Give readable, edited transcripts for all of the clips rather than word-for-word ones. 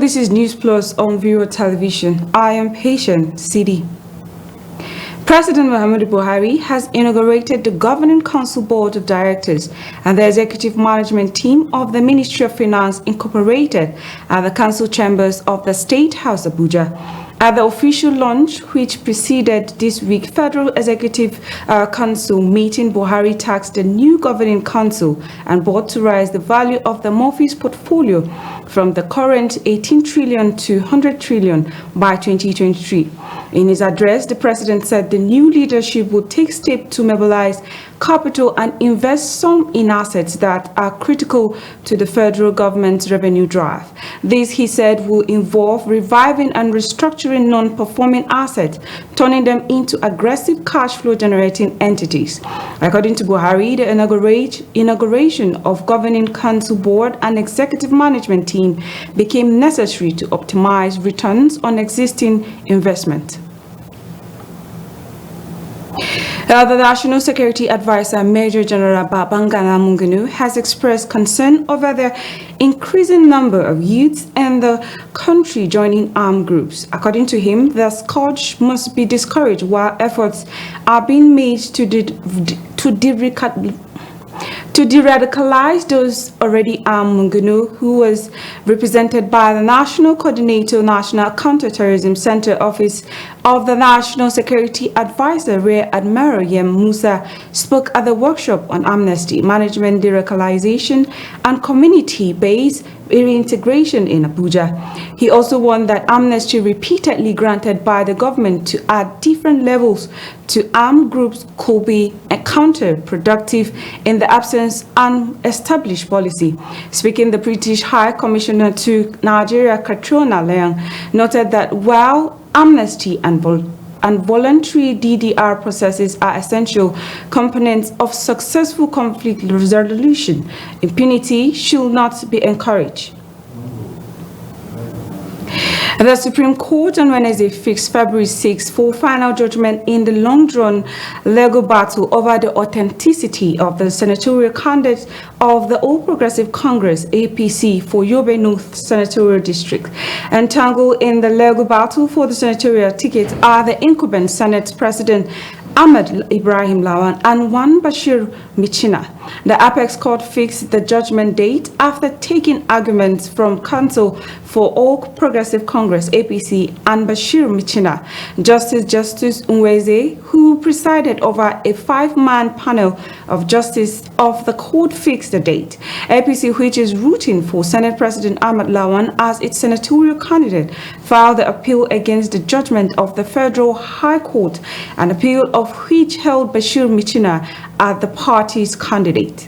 This is News Plus on Viewer Television. I am Patient CD. President Muhammadu Buhari has inaugurated the Governing Council Board of Directors and the Executive Management Team of the Ministry of Finance Incorporated at the Council Chambers of the State House, Abuja. At the official launch, which preceded this week's Federal Executive Council meeting, Buhari tasked the new Governing Council and board to raise the value of the Murphy's portfolio from the current 18 trillion to 100 trillion by 2023. In his address, the president said the new leadership would take steps to mobilize capital and invest some in assets that are critical to the federal government's revenue drive. This, he said, will involve reviving and restructuring non-performing assets, turning them into aggressive cash flow generating entities. According to Buhari, the inauguration of Governing Council Board and Executive Management Team became necessary to optimize returns on existing investment. The National Security Advisor, Major General Babangana Mungunu, has expressed concern over the increasing number of youths in the country joining armed groups. According to him, the scourge must be discouraged while efforts are being made to de-radicalize those already armed. Mungunu, who was represented by the National Coordinator, National Counterterrorism Center Office of the National Security Advisor, Rear Admiral Yem Musa, spoke at the workshop on amnesty, management, de-radicalization, and community-based reintegration in Abuja. He also warned that amnesty repeatedly granted by the government to add different levels to armed groups could be counterproductive in the absence of an established policy. Speaking, the British High Commissioner to Nigeria, Katrina Leong, noted that while amnesty and voluntary DDR processes are essential components of successful conflict resolution, impunity should not be encouraged. The Supreme Court on Wednesday fixed February 6 for final judgment in the long-drawn legal battle over the authenticity of the senatorial candidate of the All Progressive Congress, APC, for Yobe North Senatorial District. Entangled in the legal battle for the senatorial ticket are the incumbent Senate President Ahmed Ibrahim Lawan and Wan Bashir Michina. The Apex Court fixed the judgment date after taking arguments from Counsel for All Progressive Congress, APC, and Bashir Michina. Justice Unweze, who presided over a 5-man panel of justice of the court, fixed the date. APC, which is rooting for Senate President Ahmed Lawan as its senatorial candidate, filed the appeal against the judgment of the Federal High Court, an appeal of which held Bashir Michina as the party's candidate.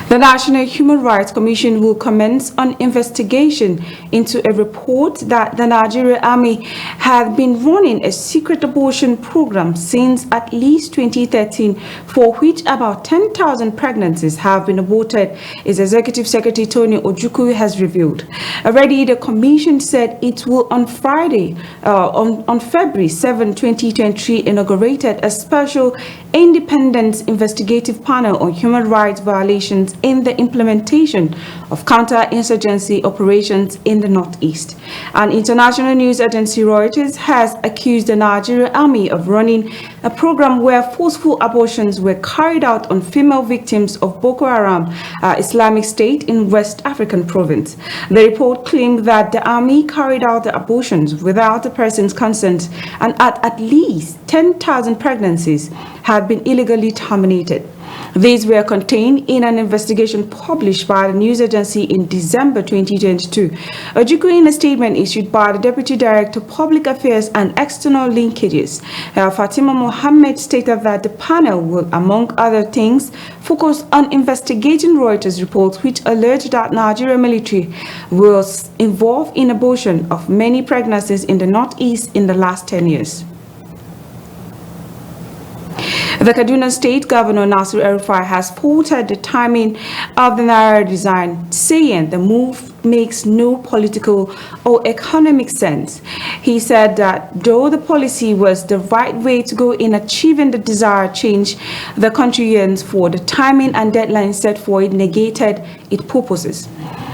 The National Human Rights Commission will commence an investigation into a report that the Nigerian Army had been running a secret abortion program since at least 2013, for which about 10,000 pregnancies have been aborted, its Executive Secretary Tony Ojukwu has revealed. Already, the Commission said it will on Friday, on February 7, 2023, inaugurated a special independent investigative panel on human rights violations in the implementation of counter-insurgency operations in the Northeast. An international news agency, Reuters, has accused the Nigerian Army of running a program where forceful abortions were carried out on female victims of Boko Haram Islamic State in West African province. The report claimed that the army carried out the abortions without the person's consent, and at least 10,000 pregnancies had been illegally terminated. These were contained in an investigation published by the news agency in December 2022. Ojukwu, in a statement issued by the Deputy Director of Public Affairs and External Linkages, Fatima Mohammed, stated that the panel will, among other things, focus on investigating Reuters reports which allege that Nigerian military was involved in abortion of many pregnancies in the Northeast in the last 10 years. The Kaduna State Governor Nasir El-Rufai has faulted the timing of the Naira design, saying the move makes no political or economic sense. He said that though the policy was the right way to go in achieving the desired change the country yearns for, the timing and deadline set for it negated its purposes.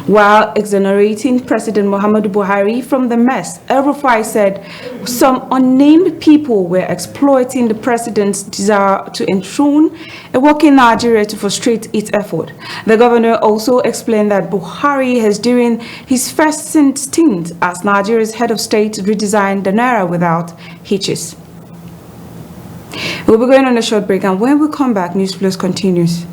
While exonerating President Muhammadu Buhari from the mess, El-Rufai said some unnamed people were exploiting the president's desire to enthrone a working Nigeria to frustrate its effort. The governor also explained that Buhari has, during his first stint as Nigeria's head of state, redesigned the naira without hitches. We'll be going on a short break, and when we come back, News Plus continues.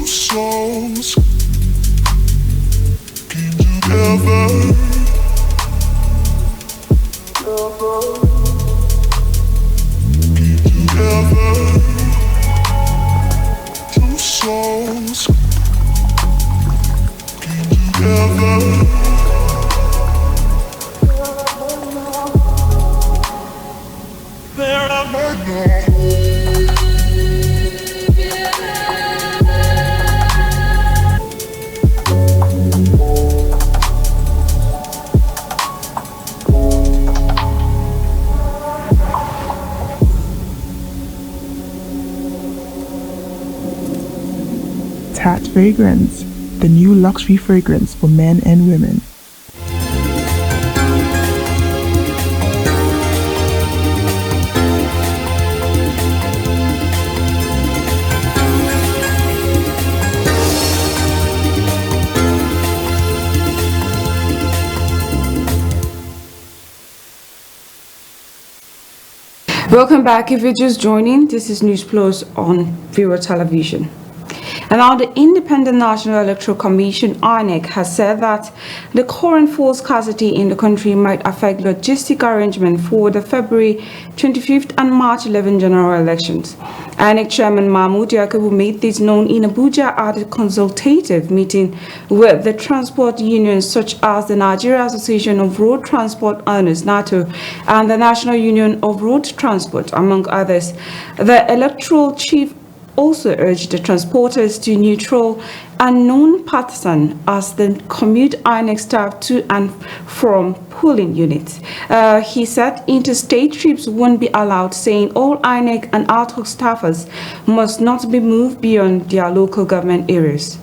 Souls came together. Two souls came together. They're not now. Tat Fragrance, the new luxury fragrance for men and women. Welcome back. If you're just joining, this is News Plus on Viewer Television. And now the Independent National Electoral Commission, INEC, has said that the current fuel scarcity in the country might affect logistic arrangement for the February 25th and March 11 general elections. INEC Chairman Mahmoud Yakubu made this known in Abuja at a consultative meeting with the transport unions such as the Nigeria Association of Road Transport Owners, NATO, and the National Union of Road Transport, among others. The electoral chief also urged the transporters to neutral and non-partisan as the commute INEC staff to and from polling units. He said interstate trips won't be allowed, saying all INEC and ad hoc staffers must not be moved beyond their local government areas.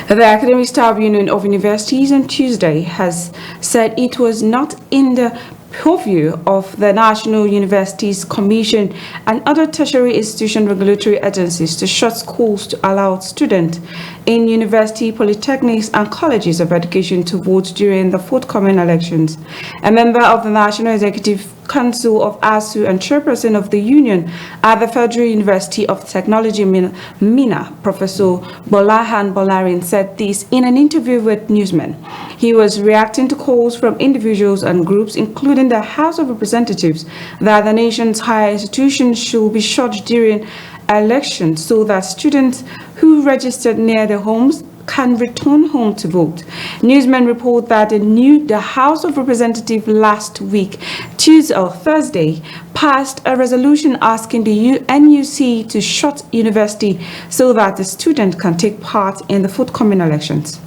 The Academic Staff Union of Universities on Tuesday has said it was not in the purview of the National Universities Commission and other tertiary institution regulatory agencies to shut schools to allow students in university, polytechnics, and colleges of education to vote during the forthcoming elections. A member of the National Executive Council of ASU and chairperson of the union at the Federal University of Technology, Mina, Professor Bolahan Bolarin, said this in an interview with newsmen. He was reacting to calls from individuals and groups, including the House of Representatives, that the nation's higher institutions should be shut during elections so that students who registered near their homes can return home to vote. Newsmen report that the House of Representatives last week, Tuesday or Thursday, passed a resolution asking the NUC to shut university so that the student can take part in the forthcoming elections.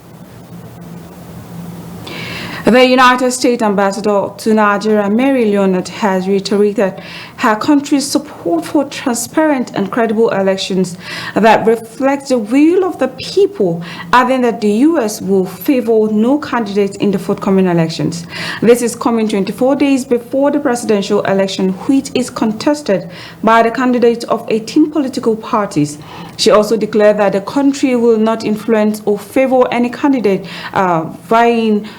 The United States Ambassador to Nigeria, Mary Leonard, has reiterated her country's support for transparent and credible elections that reflect the will of the people, adding that the U.S. will favor no candidate in the forthcoming elections. This is coming 24 days before the presidential election, which is contested by the candidates of 18 political parties. She also declared that the country will not influence or favor any candidate vying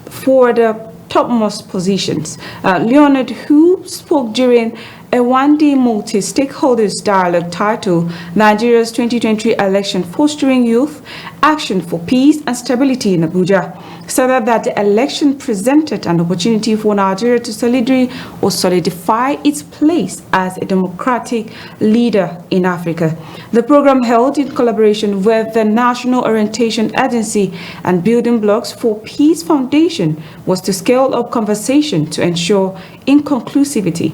for the topmost positions. Leonard, who spoke during a one-day multi-stakeholders dialogue titled Nigeria's 2020 Election Fostering Youth, Action for Peace and Stability in Abuja, said that the election presented an opportunity for Nigeria to solidify its place as a democratic leader in Africa. The program, held in collaboration with the National Orientation Agency and Building Blocks for Peace Foundation, was to scale up conversation to ensure inclusivity.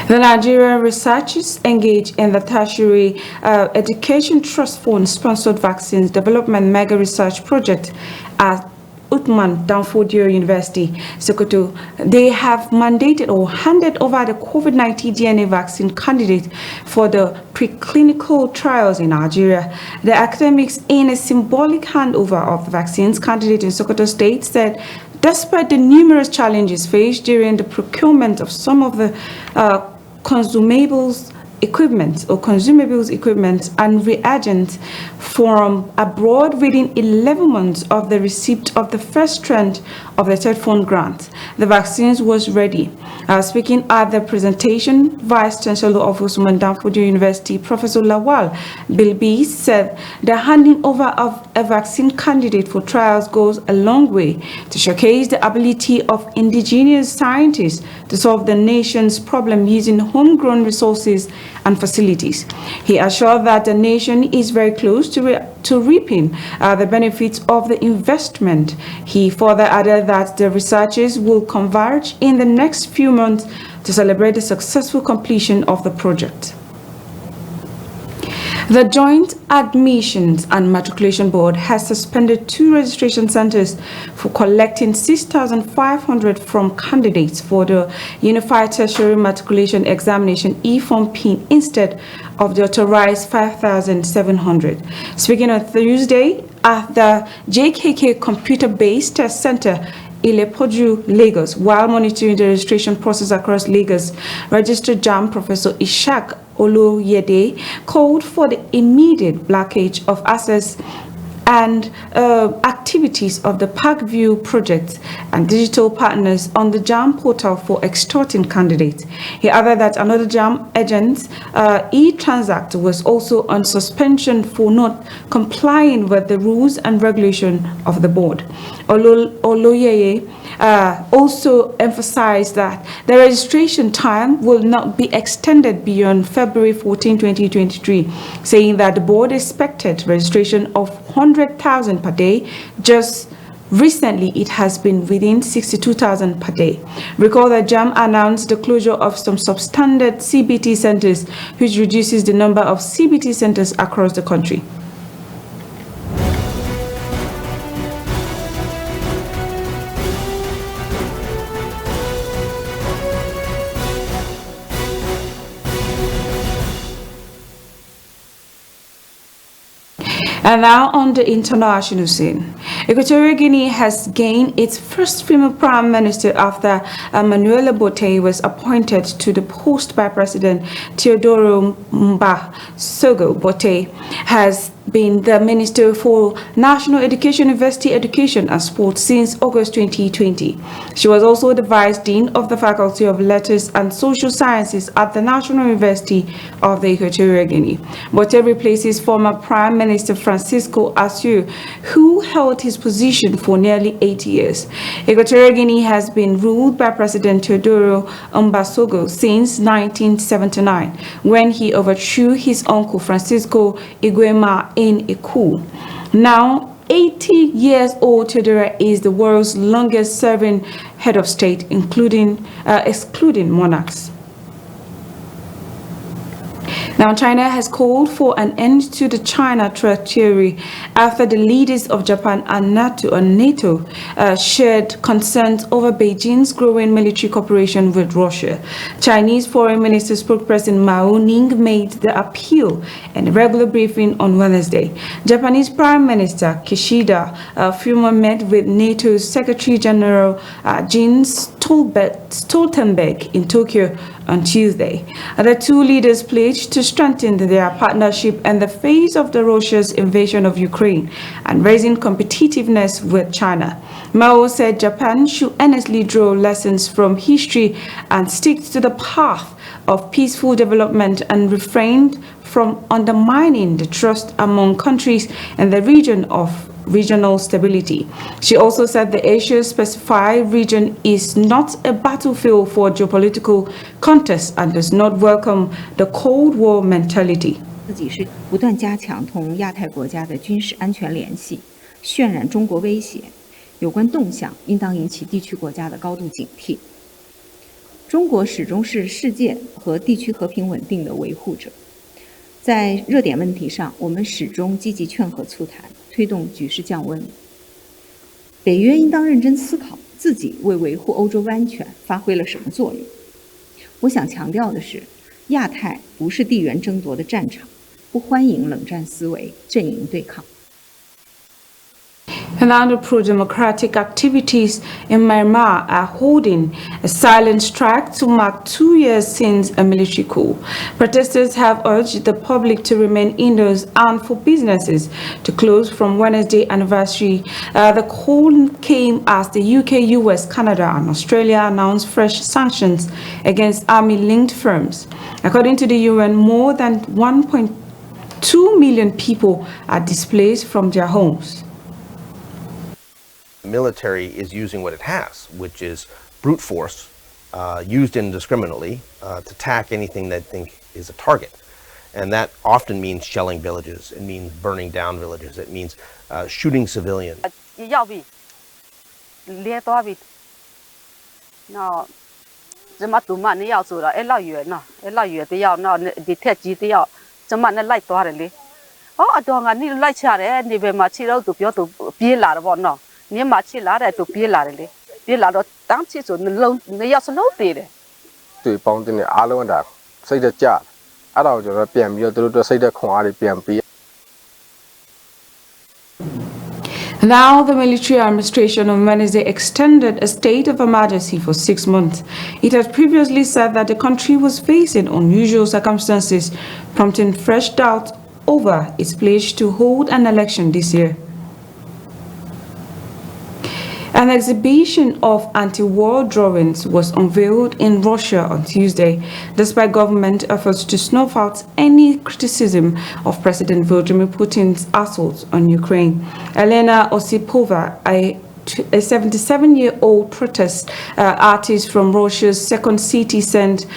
The Nigerian researchers engaged in the Tertiary Education Trust Fund-sponsored vaccines development mega research project at Uthman Danfodio University, Sokoto. They have mandated or handed over the COVID-19 DNA vaccine candidate for the preclinical trials in Nigeria. The academics, in a symbolic handover of the vaccines candidate in Sokoto State, said despite the numerous challenges faced during the procurement of some of the consumables equipment and reagents from abroad within 11 months of the receipt of the first tranche of the third fund grant, the vaccines was ready. Speaking at the presentation, Vice Chancellor of Usman Danfodio University, Professor Lawal Bilbi, said the handing over of a vaccine candidate for trials goes a long way to showcase the ability of indigenous scientists to solve the nation's problem using homegrown resources and facilities. He assured that the nation is very close to reaping the benefits of the investment. He further added that the researchers will converge in the next few months to celebrate the successful completion of the project. The Joint Admissions and Matriculation Board has suspended 2 registration centers for collecting 6,500 from candidates for the Unified Tertiary Matriculation Examination e-form PIN instead of the authorized 5,700. Speaking on Thursday at the JKK Computer-Based Test Center, Ilepoju, Lagos, while monitoring the registration process across Lagos, Registered JAMB Professor Ishak Oloyede called for the immediate blockage of access and activities of the Parkview project and digital partners on the JAMB portal for extorting candidates. He added that another JAMB agent, e-Transact, was also on suspension for not complying with the rules and regulation of the board. Oloyede also emphasized that the registration time will not be extended beyond February 14, 2023, saying that the board expected registration of 100,000 per day. Just recently, it has been within 62,000 per day. Recall that JAMB announced the closure of some substandard CBT centers, which reduces the number of CBT centers across the country. And now on the international scene, Equatorial Guinea has gained its first female prime minister after Manuela Bote was appointed to the post by President Teodoro Mbasogo. Bote has been the Minister for National Education, University Education and Sport since August 2020. She was also the Vice Dean of the Faculty of Letters and Social Sciences at the National University of the Equatorial Guinea. Bote replaces former Prime Minister Francisco Assou, who held his position for nearly 8 years. Equatorial Guinea has been ruled by President Teodoro Mbasogo since 1979, when he overthrew his uncle Francisco Iguema in a coup. Now, 80 years old, Teodoro is the world's longest serving head of state, excluding monarchs. Now, China has called for an end to the China threat theory after the leaders of Japan and NATO shared concerns over Beijing's growing military cooperation with Russia. Chinese Foreign Minister spokesperson Mao Ning made the appeal in a regular briefing on Wednesday. Japanese Prime Minister Kishida Fumio met with NATO's Secretary General Jens Stoltenberg in Tokyo on Tuesday. The two leaders pledged to strengthen their partnership in the face of Russia's invasion of Ukraine and raising competitiveness with China. Mao said Japan should earnestly draw lessons from history and stick to the path of peaceful development and refrain from undermining the trust among countries in the region of regional stability. She also said the Asia-Pacific region is not a battlefield for geopolitical contest and does not welcome the Cold War mentality. 自己是不断加强同亚太国家的军事安全联系，渲染中国威胁，有关动向应当引起地区国家的高度警惕。中国始终是世界和地区和平稳定的维护者，在热点问题上，我们始终积极劝和促谈，推动局势降温。北约应当认真思考自己为维护欧洲安全发挥了什么作用。我想强调的是，亚太不是地缘争夺的战场，不欢迎冷战思维、阵营对抗。 And other pro-democratic activities in Myanmar are holding a silent strike to mark 2 years since a military coup. Protesters have urged the public to remain indoors and for businesses to close from Wednesday anniversary. The call came as the UK, US, Canada and Australia announced fresh sanctions against army-linked firms. According to the UN, more than 1.2 million people are displaced from their homes. The military is using what it has, which is brute force, used indiscriminately to attack anything they think is a target. And that often means shelling villages, it means burning down villages, it means shooting civilians. Now, the military administration on Wednesday extended a state of emergency for 6 months. It had previously said that the country was facing unusual circumstances, prompting fresh doubt over its pledge to hold an election this year. An exhibition of anti-war drawings was unveiled in Russia on Tuesday, despite government efforts to snuff out any criticism of President Vladimir Putin's assault on Ukraine. Elena Osipova, a 77-year-old protest artist from Russia's second city, St.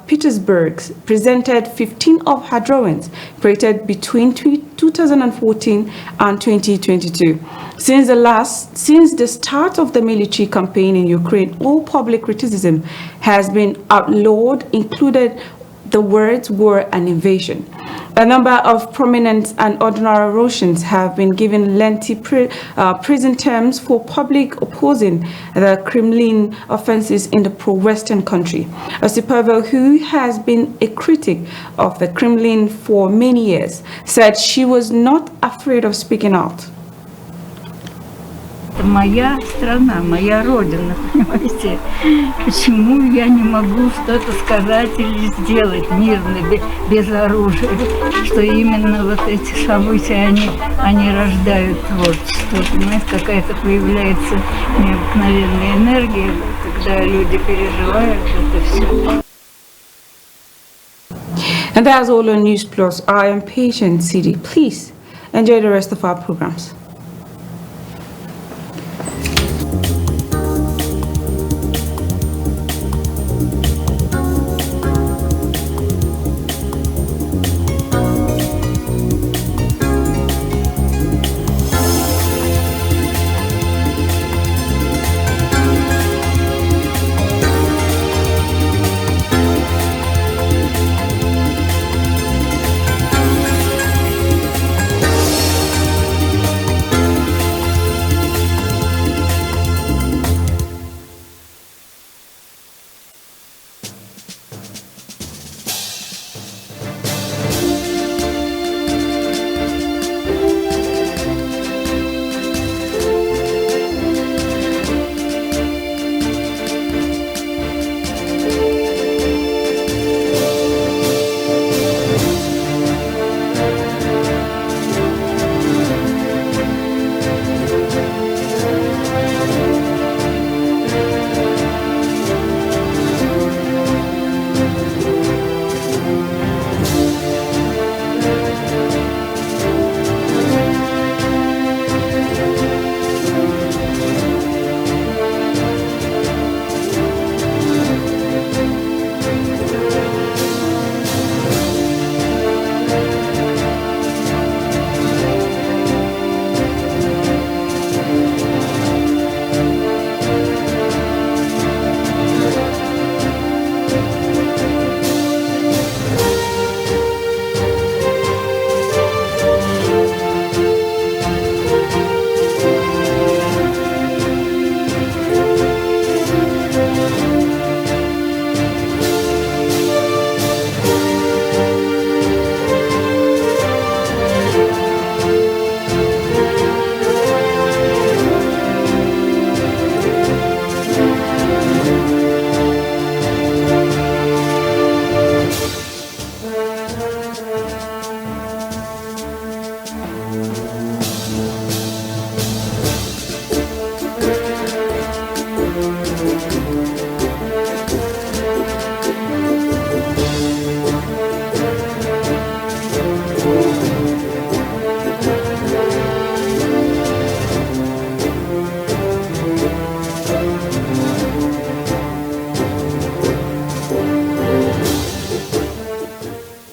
Petersburg, presented 15 of her drawings created between 2014 and 2022. Since the start of the military campaign in Ukraine, all public criticism has been outlawed, included the words war and invasion. A number of prominent and ordinary Russians have been given lengthy prison terms for public opposing the Kremlin offenses in the pro-Western country. Osipova, who has been a critic of the Kremlin for many years, said she was not afraid of speaking out. Это моя страна, моя родина, понимаете? Почему я не могу что-то сказать или сделать мирно, без оружия? Что именно вот эти события, они рождают творчество, понимаете? Какая-то появляется необыкновенная энергия, когда люди переживают это все. And that's all on NEWSPLUS. I am Patient City. Please enjoy the rest of our programs.